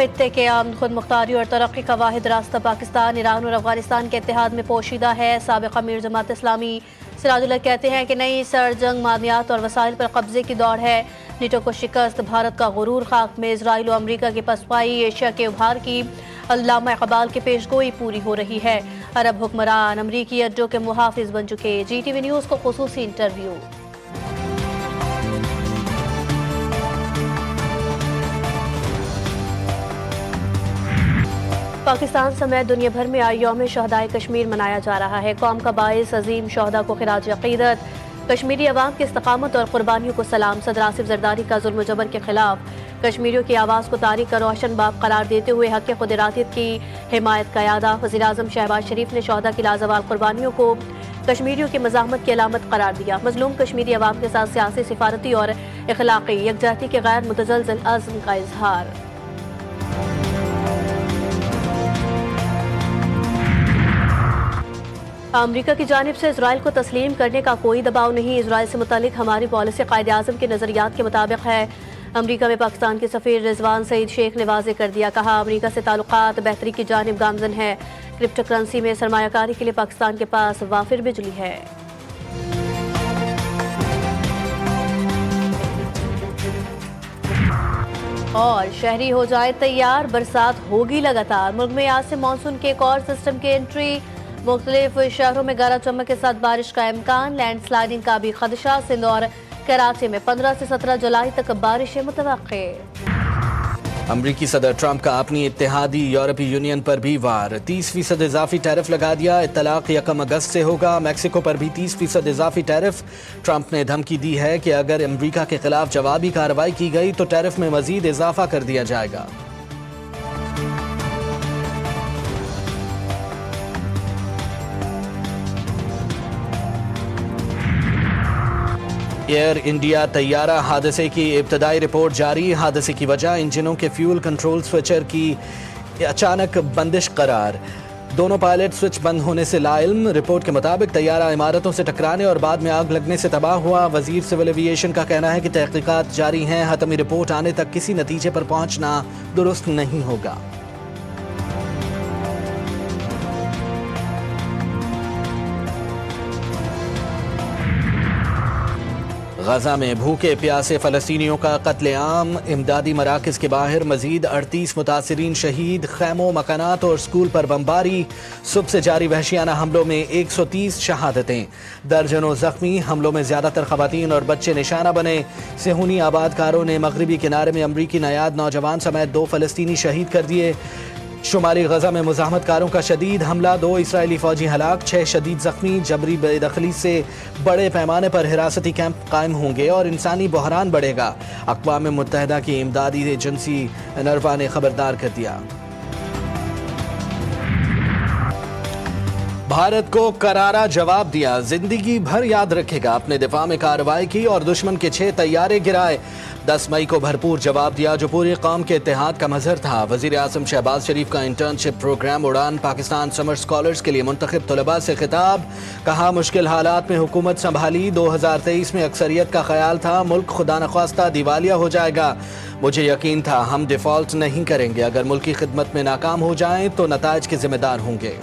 खित्ते के अमन, खुद मुख्तारी और तरक्की का वाहिद रास्ता पाकिस्तान, ईरान और अफगानिस्तान के इत्तेहाद में पोशीदा है। साबिक़ अमीर जमात इस्लामी सिराजुल हक कहते हैं कि नई सरजंग मादनियात और वसाइल पर कब्जे की दौड़ है। नीटो को शिकस्त, भारत का गुरूर खाक में, इजराइल और अमरीका की पसपाई, एशिया के उभार की अल्लामा इकबाल की पेशगोई पूरी हो रही है। अरब हुक्मरान अमरीकी अड्डों के मुहाफिज बन चुके। GTV न्यूज़ को खुसूसी इंटरव्यू। पाकिस्तान समेत दुनिया भर में आज यौम शहदाए कश्मीर मनाया जा रहा है। कौम का बाइस अजीम शहदा को खिराज अकीदत, कश्मीरी अवाम की इस्तकामत और कुर्बानियों को सलाम। सदर आसिफ जरदारी का जुल्म जबर के खिलाफ कश्मीरियों की आवाज़ को तारीख का रोशन बाब करार देते हुए हक खुद इरादियत की हिमायत का यादा। वज़ीर आज़म शहबाज शरीफ ने शहदा की लाजवाल कुर्बानियों को कश्मीरियों की मज़ाहमत की अलामत करार दिया। मजलूम कश्मीरी अवाम के साथ सियासी, सिफारती और इखलाकी यकजहती के गैर मुतज़लज़ल अज़्म का इजहार। अमरीका की जानिब से इसराइल को तस्लीम करने का कोई दबाव नहीं। इसराइल से मुतालिक हमारी पॉलिसी कायदे आज़म के नज़रियात के मुताबिक है। अमरीका में पाकिस्तान के सफ़ीर रिजवान सईद शेख ने वाज़े कर दिया, कहा अमरीका से ताल्लुकात बेहतरी की जानिब गामज़न है। क्रिप्टो करेंसी में सरमायाकारी के लिए पाकिस्तान के पास वाफिर बिजली है। और शहरी हो जाए तैयार, बरसात होगी लगातार। मुल्क में आज से मानसून के एक और सिस्टम की एंट्री। मुख्तलिफ शहरों में गरज चमक के साथ बारिश का इम्कान, लैंडस्लाइडिंग का भी खदशा। सिंध और कराची में 15 से 17 जुलाई तक बारिशें मुतवक्के। अमरीकी सदर ट्रंप का अपनी इत्तेहादी यूरोपीय यूनियन पर भी वार, 30% इजाफी टैरिफ लगा दिया। इत्तलाक 1 अगस्त से होगा। मैक्सिको पर भी 30% इजाफी टैरिफ। ट्रंप ने धमकी दी है कि अगर अमरीका के खिलाफ जवाबी कार्रवाई की गई तो टैरिफ में मजीद इजाफा कर दिया जाएगा। एयर इंडिया तैयारा हादसे की इब्तदाई रिपोर्ट जारी। हादसे की वजह इंजनों के फ्यूल कंट्रोल स्विचर की अचानक बंदिश करार। दोनों पायलट स्विच बंद होने से लाइल्म। रिपोर्ट के मुताबिक तैयारा इमारतों से टकराने और बाद में आग लगने से तबाह हुआ। वजीर सिविल एविएशन का कहना है कि तहकीकात जारी हैं। हतमी रिपोर्ट आने तक किसी नतीजे पर पहुंचना दुरुस्त नहीं होगा। गजा में भूखे प्यासे फलस्तीनियों का कत्लेआम। इमदादी मराकज के बाहर मजीद 38 मुतासरीन शहीद। खैमों, मकानात और स्कूल पर बमबारी। सुबह से जारी वहशियाना हमलों में 130 शहादतें, दर्जनों जख्मी। हमलों में ज्यादातर खवातीन और बच्चे निशाना बने। सेहूनी आबादकारों ने मगरबी किनारे में अमरीकी नयाद नौजवान समेत 2 फलस्तीनी शहीद कर दिए। शुमाली गजा में मुज़ाहमतकारों का शदीद हमला, 2 इसराइली फौजी हलाक, 6 शदीद जख्मी। जबरी बेदखली से बड़े पैमाने पर हिरासती कैंप कायम होंगे और इंसानी बहरान बढ़ेगा। अक़वाम मुत्तहिदा की इमदादी एजेंसी नरवा ने खबरदार कर दिया। भारत को करारा जवाब दिया, जिंदगी भर याद रखेगा। अपने दिफा में कार्रवाई की और दुश्मन के 6 तैयारे गिराए। 10 मई को भरपूर जवाब दिया जो पूरी कौम के इत्तेहाद का मजहर था। वज़ीर आज़म शहबाज शरीफ का इंटर्नशिप प्रोग्राम उड़ान पाकिस्तान समर स्कॉलर्स के लिए मुंतखब तलबा से खिताब। कहा मुश्किल हालात में हुकूमत संभाली। 2023 में अक्सरियत का ख्याल था मुल्क खुदा नख्वास्ता दिवालिया हो जाएगा। मुझे यकीन था हम डिफॉल्ट नहीं करेंगे। अगर मुल्क की खिदमत में नाकाम हो जाएं तो नताइज के जिम्मेदार होंगे।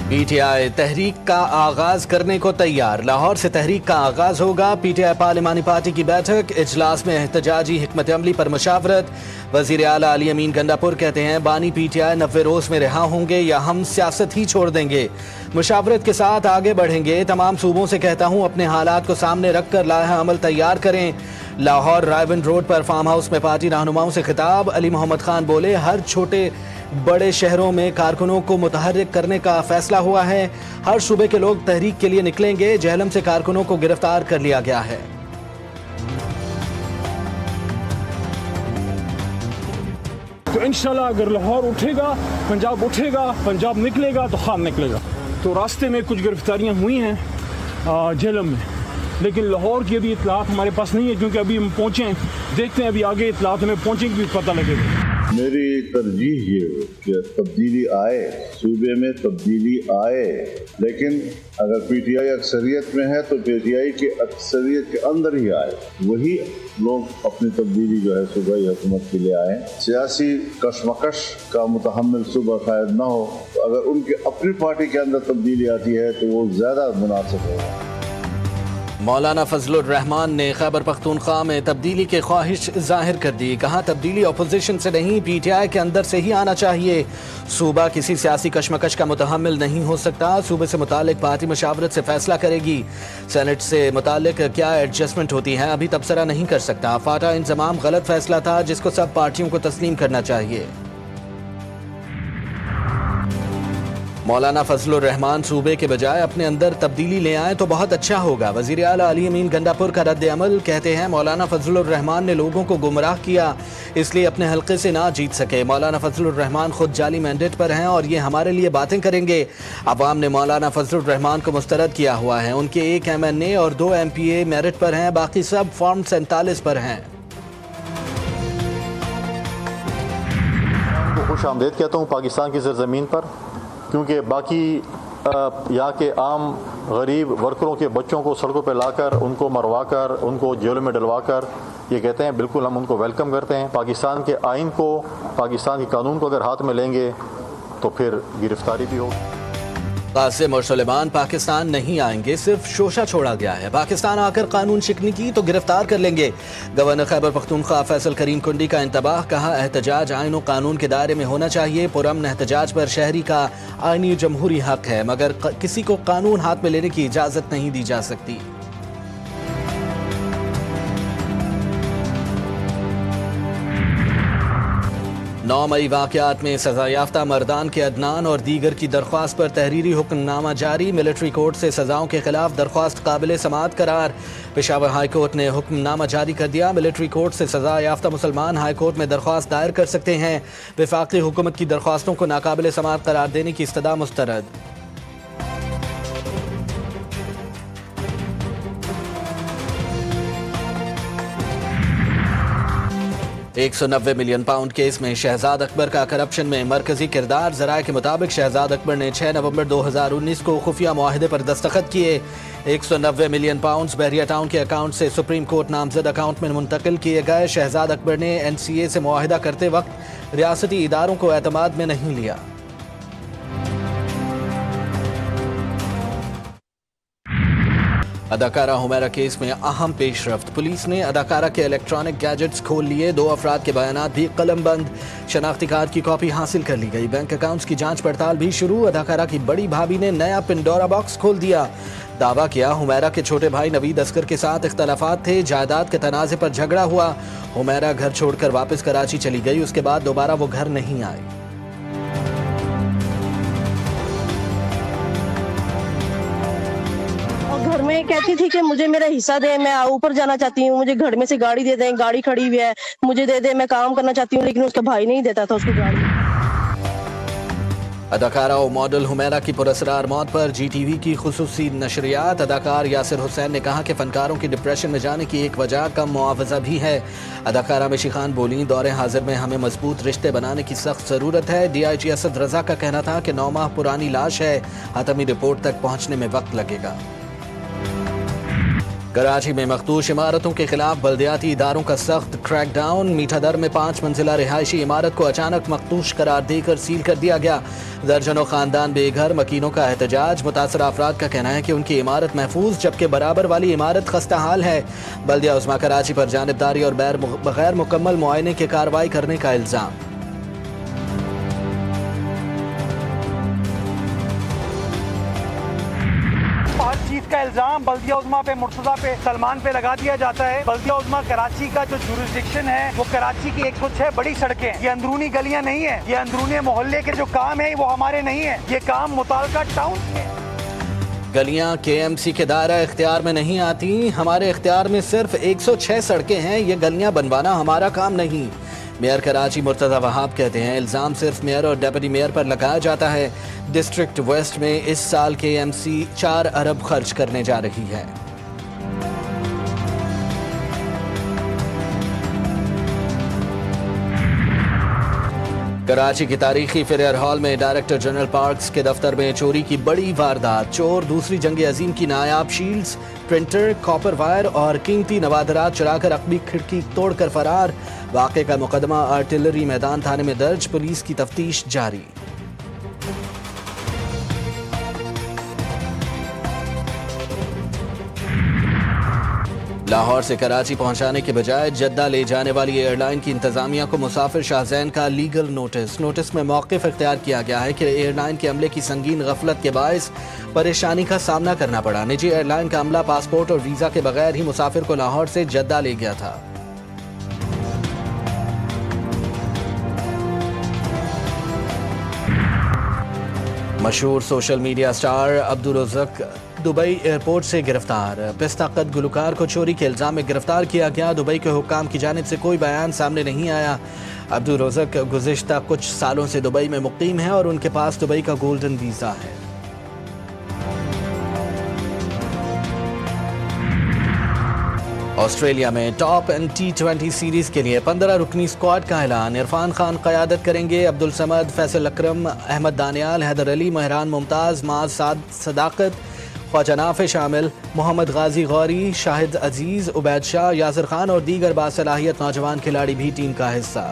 PTI तहरीक का आगाज करने को तैयार। लाहौर से तहरीक का आगाज होगा। PTI पार्लिमानी पार्टी की बैठक, इजलास में एहतजाजी हिकमत अमली पर मशावरत। वजीर आला अली अमीन गंडापुर कहते हैं बानी PTI 90 रोज में रिहा होंगे या हम सियासत ही छोड़ देंगे। मुशावरत के साथ आगे बढ़ेंगे। तमाम सूबों से कहता हूँ अपने हालात को सामने रख कर लाहा अमल तैयार करें। लाहौर रायवन रोड पर फार्म हाउस में पार्टी रहनुमाओं से खिताब। अली मोहम्मद खान बोले हर छोटे बड़े शहरों में कारकुनों को मुतहर्रिक करने का फैसला हुआ है। हर सूबे के लोग तहरीक के लिए निकलेंगे। जहलम से कारकुनों को गिरफ्तार कर लिया गया है। तो इंशाल्लाह अगर लाहौर उठेगा, पंजाब निकलेगा तो खान निकलेगा। तो रास्ते में कुछ गिरफ्तारियां हुई हैं झेलम में, लेकिन लाहौर की अभी इतलात हमारे पास नहीं है क्योंकि अभी हम पहुँचे। देखते हैं अभी आगे इतलात हमें पहुँचेंगे भी पता लगेगा। मेरी तरजीह ये हो कि तब्दीली आए, सूबे में तब्दीली आए, लेकिन अगर पीटीआई अक्सरियत में है तो पीटीआई की अक्सरियत के अंदर ही आए, वही लोग अपनी तब्दीली जो है सूबाई हुकूमत के लिए आए। सियासी कशमकश का मुतहम्मिल सूबा शायद ना हो, तो अगर उनकी अपनी पार्टी के अंदर तब्दीली आती है तो वो ज़्यादा मुनासिब होगा। मौलाना फजलुर रहमान ने खैबर पख्तूनख्वा में तब्दीली की ख्वाहिश जाहिर कर दी। कहा तब्दीली अपोजिशन से नहीं, पीटीआई के अंदर से ही आना चाहिए। सूबा किसी सियासी कशमकश का मुतहम्मिल नहीं हो सकता। सूबे से मुतालिक पार्टी मशावरत से फैसला करेगी। सेनेट से मुतालिक क्या एडजस्टमेंट होती है अभी तबसरा नहीं कर सकता। फाटा इंतजाम गलत फैसला था जिसको सब पार्टियों को तस्लीम करना चाहिए। मौलाना फजलुर रहमान सूबे के बजाय अपने अंदर तब्दीली ले आए तो बहुत अच्छा होगा। वज़ीर आला अली अमीन गंडापुर का रद्द अमल, कहते हैं मौलाना फजलुर रहमान ने लोगों को गुमराह किया, इसलिए अपने हल्के से ना जीत सके। मौलाना फजलुर रहमान खुद जाली मैंडेट पर हैं और ये हमारे लिए बातें करेंगे। अवाम ने मौलाना फजलुर रहमान को मुस्तरद किया हुआ है। उनके 1 MNA और 2 MPA मेरिट पर हैं, बाकी सब फॉर्म 47 पर हैं। खुश आमदेद कहता हूँ पाकिस्तान की सरजमीन पर, क्योंकि बाकी यहाँ के आम गरीब वर्करों के बच्चों को सड़कों पर लाकर उनको मरवाकर उनको जेलों में डलवाकर ये कहते हैं बिल्कुल हम उनको वेलकम करते हैं। पाकिस्तान के आइन को, पाकिस्तान के कानून को अगर हाथ में लेंगे तो फिर गिरफ्तारी भी होगी। कासिम और सुलेमान पाकिस्तान नहीं आएंगे, सिर्फ शोशा छोड़ा गया है। पाकिस्तान आकर कानून शिकनी की तो गिरफ्तार कर लेंगे। गवर्नर खैबर पख्तूनख्वा फैसल करीम कुंडी का इंतबाह, कहा एहतजाज आइन और कानून के दायरे में होना चाहिए। पुरअमन एहतजाज पर शहरी का आइनी जमहूरी हक है, मगर किसी को कानून हाथ में लेने की इजाज़त नहीं दी जा सकती। 9 मई वाक़यात में सज़ा याफ्ता मर्दान के अदनान और दीगर की दरख्वास्त पर तहरीरी हुक्मनामा जारी। मिलिट्री कोर्ट से सज़ाओं के खिलाफ दरख्वास्त काबिल समाअत करार। पेशावर हाई कोर्ट ने हुक्मनामा जारी कर दिया। मिलिट्री कोर्ट से सज़ा याफ्ता मुसलमान हाई कोर्ट में दरख्वास्त दायर कर सकते हैं। वफाकी हुकूमत की दरख्वास्तों को नाकाबिल समाअत करार देने की इस्तदा मुस्तरद। 190 मिलियन पाउंड केस में शहजाद अकबर का करप्शन में मरकजी किरदार। ज़राए के मुताबिक शहजाद अकबर ने 6 नवंबर 2019 को खुफिया मुआहदे पर दस्तखत किए। 190 मिलियन पाउंड बहरिया टाउन के अकाउंट से सुप्रीम कोर्ट नामजद अकाउंट में मुंतकिल किए गए। शहजाद अकबर ने NCA से मुआहदा करते वक्त रियासती इदारों को एतमाद में नहीं लिया। अदाकारा हुमैरा केस में अहम पेशरफ्त। पुलिस ने अदाकारा के इलेक्ट्रॉनिक गैजेट्स खोल लिए। 2 अफराद के बयानात भी कलमबंद। शनाख्ती कार्ड की कॉपी हासिल कर ली गई। बैंक अकाउंट्स की जांच पड़ताल भी शुरू। अदाकारा की बड़ी भाभी ने नया पिंडोरा बॉक्स खोल दिया। दावा किया हुमैरा के छोटे भाई नवीद अस्कर के साथ इख्तलाफात थे। जायदाद के तनाज़े पर झगड़ा हुआ। हुमैरा घर छोड़कर वापस कराची चली गई। उसके बाद दोबारा वो घर नहीं आई। घर में कहती थी कि मुझे मेरा हिस्सा दे, मैं ऊपर जाना चाहती हूँ, मुझे घर में से गाड़ी दे दें, गाड़ी खड़ी हुई है मुझे दे दे, मैं काम करना चाहती हूँ, लेकिन उसका भाई नहीं देता था उसको गाड़ी। अदाकारा और मॉडल हुमैरा की पुरस्कार मौत पर GTV की खुसूसी नशरियात। अदाकार यासिर हुसैन ने कहा कि फनकारों की डिप्रेशन में जाने की एक वजह कम मुआवजा भी है। अदाकारा मिशी खान बोली, दौरे हाजिर में हमें मजबूत रिश्ते बनाने की सख्त ज़रूरत है। DIG असद रजा का कहना था कि 9 माह पुरानी लाश है, हतमी रिपोर्ट तक पहुँचने में वक्त लगेगा। कराची में मखदूश इमारतों के खिलाफ बल्दियाती इदारों का सख्त क्रैकडाउन। मीठा दर में 5 मंजिला रिहायशी इमारत को अचानक मखदूश करार देकर सील कर दिया गया। दर्जनों खानदान बेघर, मकीनों का एहतजाज। मुतासर अफराद का कहना है कि उनकी इमारत महफूज जबकि बराबर वाली इमारत खस्ता हाल है। बल्दिया उज़्मा कराची पर जानिबदारी और बगैर मुकम्मल मुआयने के कार्रवाई करने का इल्ज़ाम। का इल्जाम बल्दिया उज़्मा पे, मुर्तज़ा पे, सलमान पे लगा दिया जाता है। बल्दिया उज़्मा कराची का जो जुरिस्डिक्शन है वो कराची की 106 बड़ी सड़कें, ये अंदरूनी गलियां नहीं है, ये अंदरूनी मोहल्ले के जो काम है वो हमारे नहीं है, ये काम मुताल्लिका टाउन के। गलियां KMC के दायरा इख्तियार में नहीं आती। हमारे इख्तियार में सिर्फ 106 सड़कें हैं, ये गलियां बनवाना हमारा काम नहीं। मेयर कराची मुर्तज़ा वहाब कहते हैं इल्ज़ाम सिर्फ मेयर और डेप्यूटी मेयर पर लगाया जाता है। डिस्ट्रिक्ट वेस्ट में इस साल KMC 4 अरब खर्च करने जा रही है। कराची की तारीखी फेयर हॉल में डायरेक्टर जनरल पार्क्स के दफ्तर में चोरी की बड़ी वारदात। चोर दूसरी जंग अजीम की नायाब शील्ड्स, प्रिंटर, कॉपर वायर और कीमती नवादरात चुराकर अकबी खिड़की तोड़कर फरार। वाक़े का मुकदमा आर्टिलरी मैदान थाने में दर्ज, पुलिस की तफ्तीश जारी। लाहौर से कराची पहुंचाने के बजाय जद्दा ले जाने वाली एयरलाइन की इंतजामिया को मुसाफिर शाहजैन का लीगल नोटिस में मौक़िफ़ इख्तियार किया गया है कि एयरलाइन के अमले की संगीन गफलत के बायस परेशानी का सामना करना पड़ा। निजी एयरलाइन का अमला पासपोर्ट और वीज़ा के बगैर ही मुसाफिर को लाहौर से जद्दा ले गया था। मशहूर social media star Abdul रज़्ज़ाक Dubai airport से गिरफ्तार। पिस्ता कद गुलकार को चोरी के इल्ज़ाम में गिरफ्तार किया गया। दुबई के हुक्काम की जानिब से कोई बयान सामने नहीं आया। अब्दुल रज़्ज़ाक गुज़िश्ता कुछ सालों से दुबई में मुक़ीम है और उनके पास दुबई का गोल्डन वीज़ा है। ऑस्ट्रेलिया में टॉप एंड T20 सीरीज के लिए 15 रुकनी स्क्वाड का ऐलान। इरफान खान क़यादत करेंगे। अब्दुल समद, फैसल अकरम, अहमद दानियाल, हैदर अली, महरान मुमताज़, माज सदाकत, ख्वाजा नाफे शामिल, मोहम्मद गाजी गौरी, शाहिद अजीज़, उबैद शाह, यासिर खान और दीगर बासलाहियत नौजवान खिलाड़ी भी टीम का हिस्सा।